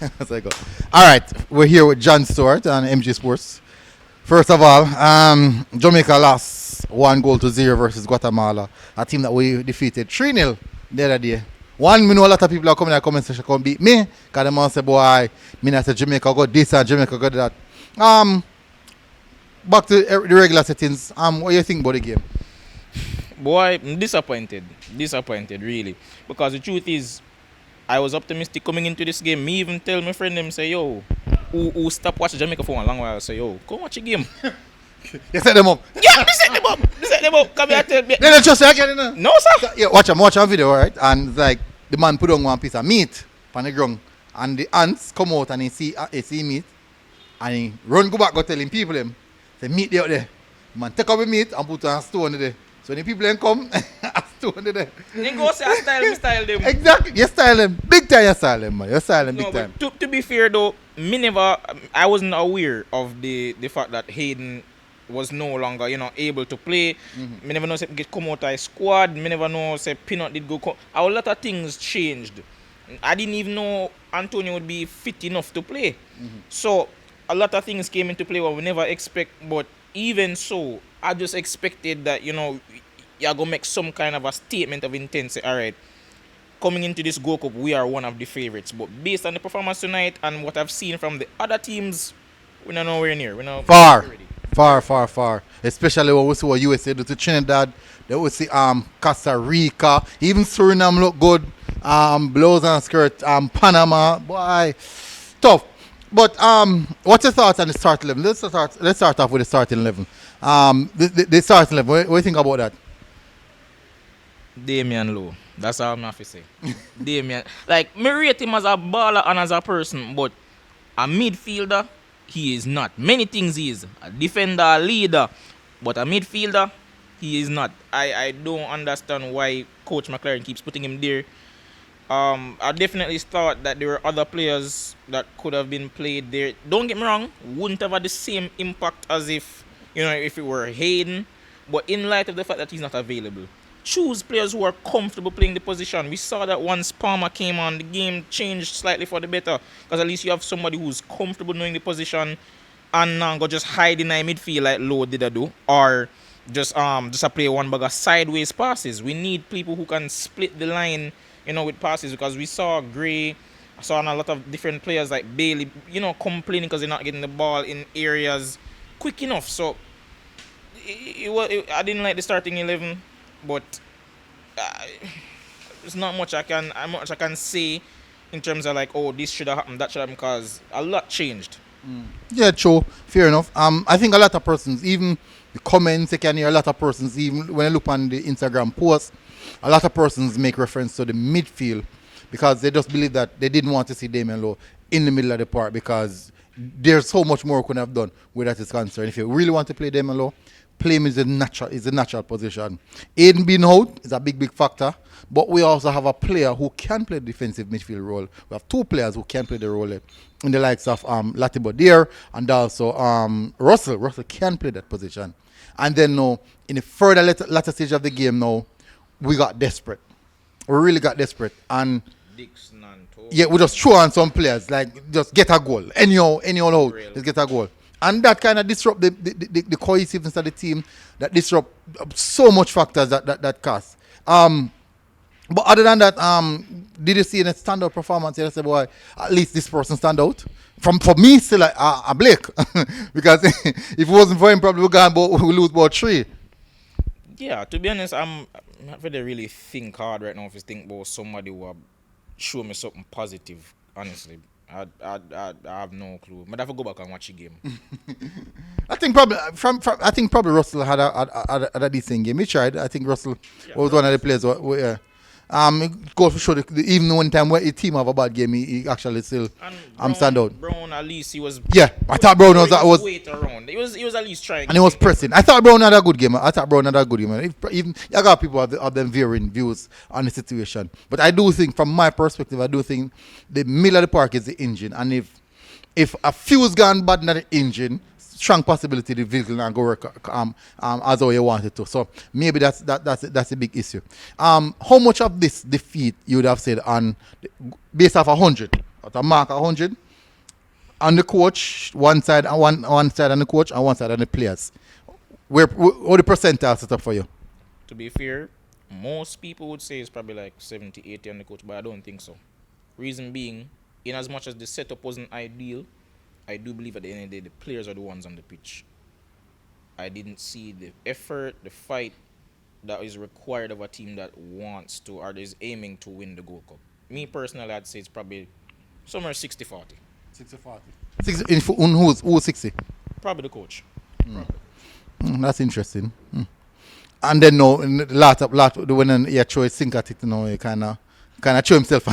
That's like, all right, we're here with John Stewart on MG Sports. First of all, Jamaica lost 1-0 versus Guatemala, a team that we defeated 3-0 the other day. One, we know a lot of people are coming in the comment section come beat me, because they must say, boy, me not say Jamaica got this and Jamaica got that. Back to the regular settings, what do you think about the game? Boy, I'm disappointed. Disappointed, really. Because the truth is, I was optimistic coming into this game. Me even tell my friend them, say, yo, who stop watching Jamaica for a long while, say, yo, come watch the game. You set them up. Yeah, they set them up. They set them up. Come here, tell me. They don't trust you again, you know? No, sir. Yeah, watch a video, right? And it's like the man put on one piece of meat on the ground, and the ants come out and he see meat, and he run go back go telling people him, say meat there out there. Man take up the meat and put on a stone there. So when the people then come, a stone there. They go say I style them. Exactly, you style them. Big time you style them, man. You style them No, big time. but to be fair though, I wasn't aware of the fact that Hayden was no longer, able to play. Me never know say get come out of his squad. Me never know say Peanut did go. A lot of things changed. I didn't even know Antonio would be fit enough to play. So a lot of things came into play what we never expect. But even so, I just expected that you're gonna make some kind of a statement of intent. Say, all right, coming into this Gold Cup, we are one of the favorites. But based on the performance tonight and what I've seen from the other teams, we're not nowhere near. We're not Far. Especially when we see what USA do to Trinidad. They would see Costa Rica. Even Suriname look good. Blows and skirt. Panama. Boy. Tough. But what's your thoughts on the start 11? Let's start off with the starting 11. The starting 11. What do you think about that? Damian Lowe. That's all I'm have to say. Damian. Like, me rate him as a baller and as a person, but a midfielder, he is not. Many things he is. A defender, a leader, but a midfielder, he is not. I don't understand why Coach McLaren keeps putting him there. I definitely thought that there were other players that could have been played there. Don't get me wrong, wouldn't have had the same impact as if it were Hayden. But in light of the fact that he's not available, choose players who are comfortable playing the position. We saw that once Palmer came on, the game changed slightly for the better. Because at least you have somebody who's comfortable knowing the position and not go just hide in the midfield like Lowe did do. Or just play one bag of sideways passes. We need people who can split the line, with passes. Because we saw Gray, I saw a lot of different players like Bailey, complaining because they're not getting the ball in areas quick enough. So I didn't like the starting 11. But there's not much I can say in terms of like, oh, this should have happened, that should have happened, because a lot changed. Yeah, true. Fair enough. I think a lot of persons, even the comments, you can hear a lot of persons, even when I look on the Instagram post, a lot of persons make reference to the midfield because they just believe that they didn't want to see Damian Lowe in the middle of the park because there's so much more we could have done where that is concerned. If you really want to play Damian Lowe, play him is a natural position. Aiden being out is a big factor, but we also have a player who can play the defensive midfield role. We have two players who can play the role in the likes of Latibo Deer and also Russell. Russell can play that position. And then now, in the further latter stage of the game now, we got desperate. We really got desperate. And yeah, we just throw on some players, like just get a goal. Anyhow out, let's get a goal. And that kind of disrupt the cohesiveness of the team, that disrupt so much factors that cost. But other than that, did you see any standout performance? You say, boy, at least this person stand out. For me, still a Blake. Because if it wasn't for him, probably we lose about 3. Yeah, to be honest, I'm not really think hard right now if you think about somebody who have show me something positive, honestly. I have no clue. But I have to go back and watch the game. I think probably Russell had a decent game. He tried. I think Russell was one of the players. Goal for sure. Even one time where his team have a bad game, he actually still stand out. Brown at least he was. Yeah, I thought Brown was weight around. He was at least trying. And he was pressing. I thought Brown had a good game. Even I got people have them varying views on the situation. But I do think, from my perspective, the middle of the park is the engine. And if a fuse gone bad in the engine, strong possibility the vehicle not go work as how you want it to. So maybe that's a big issue. How much of this defeat you would have said on based off 100, at a mark 100, on the coach one side and one side on the coach and one side on the players? Where what the percentile set up for you? To be fair, most people would say it's probably like 70, 80 on the coach, but I don't think so. Reason being, in as much as the setup wasn't ideal, I do believe at the end of the day, the players are the ones on the pitch. I didn't see the effort, the fight that is required of a team that wants to or is aiming to win the Gold Cup. Me personally, I'd say it's probably somewhere 60-40. 60-40. Who's 60? Probably the coach. That's interesting. And then no, lot when you throw a sink at it, you know, you kind of throw himself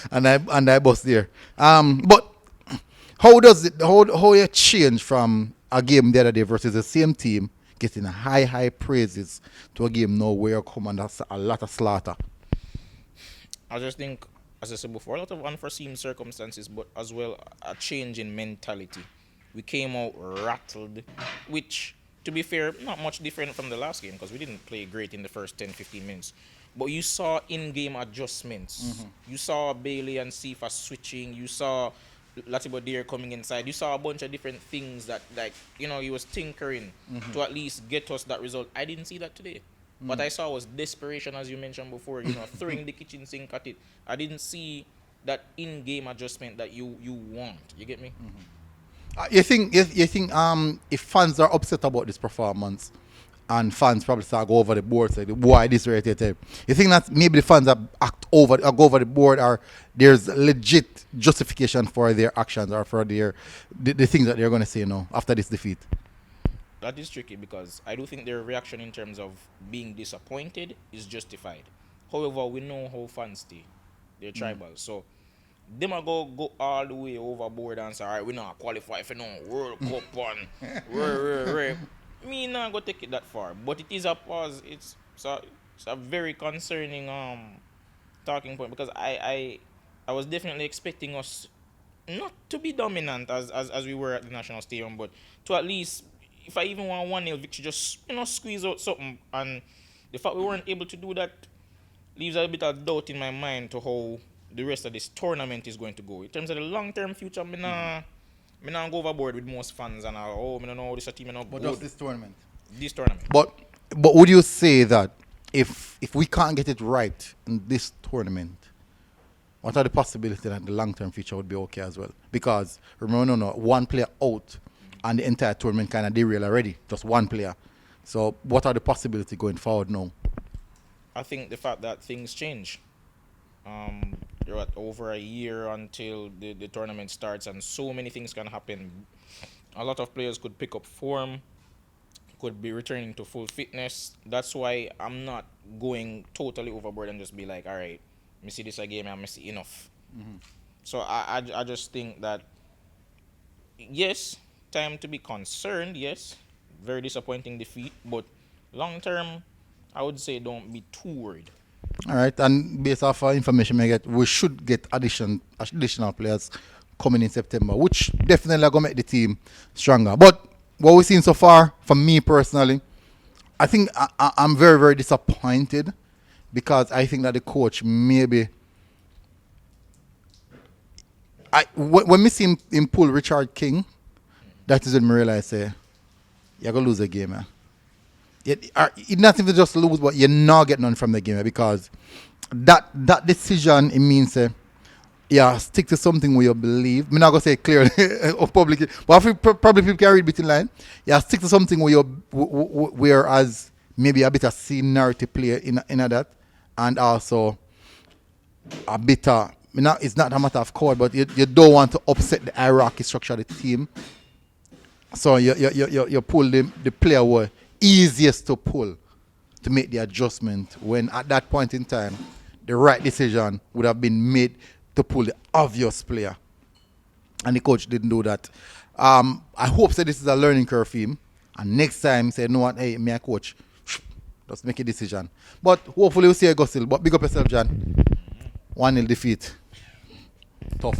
and I bust there. But how does it how you change from a game the other day versus the same team getting high praises to a game now where you come under a lot of slaughter? I just think, as I said before, a lot of unforeseen circumstances, but as well a change in mentality. We came out rattled, which, to be fair, not much different from the last game because we didn't play great in the first 10-15 minutes. But you saw in-game adjustments. Mm-hmm. You saw Bailey and Sifa switching. You saw Latibodir coming inside. You saw a bunch of different things that, like, you know, he was tinkering to at least get us that result. I didn't see that today. What I saw was desperation, as you mentioned before, you know, throwing the kitchen sink at it. I didn't see that in-game adjustment that you want. You get me? You think if fans are upset about this performance and fans probably start go over the board, say why this rated, you think that maybe the fans are go over the board or there's legit justification for their actions or for the things that they're going to say now after this defeat? That is tricky because I do think their reaction in terms of being disappointed is justified. However, we know how fans stay. They're tribal. So them are go all the way overboard and say, all right, we not qualify for no World Cup and me not go take it that far. But it is a pause. It's a very concerning talking point because I was definitely expecting us not to be dominant as we were at the National Stadium, but to at least, if I even want 1-0 victory, just, you know, squeeze out something. And the fact we weren't able to do that leaves a bit of doubt in my mind to how the rest of this tournament is going to go. In terms of the long-term future, me not go overboard with most fans and I don't know this team. But just this tournament. This tournament. But would you say that if we can't get it right in this tournament, what are the possibilities that the long-term future would be okay as well? Because remember, no, one player out and the entire tournament kind of derail already. Just one player. So what are the possibilities going forward now? I think the fact that things change. You're at over a year until the tournament starts and so many things can happen. A lot of players could pick up form, could be returning to full fitness. That's why I'm not going totally overboard and just be like, all right, me see this again and me see enough. So I just think that, yes, time to be concerned, yes, very disappointing defeat, but long term, I would say don't be too worried. All right, and based off information we get, we should get additional players coming in September, which definitely are going to make the team stronger. But what we've seen so far, for me personally, I think I'm very, very disappointed because I think that the coach maybe... when we see him pull Richard King, that is when I realize, you're going to lose a game, It's not even just lose, but you're not getting none from the game because that decision, it means stick to something where you believe. I'm not going to say clearly or publicly, but I feel probably people can read between line. Stick to something where whereas maybe a bit of seniority player in that, and also a bit of, it's not a matter of code, but you don't want to upset the hierarchy structure of the team. So you pull the player where easiest to pull to make the adjustment when at that point in time the right decision would have been made to pull the obvious player, and the coach didn't do that. I hope that this is a learning curve for him, and next time say, no what, hey, me a coach, just make a decision. But hopefully we'll see a go still. But big up yourself, John. 1-0 defeat, tough.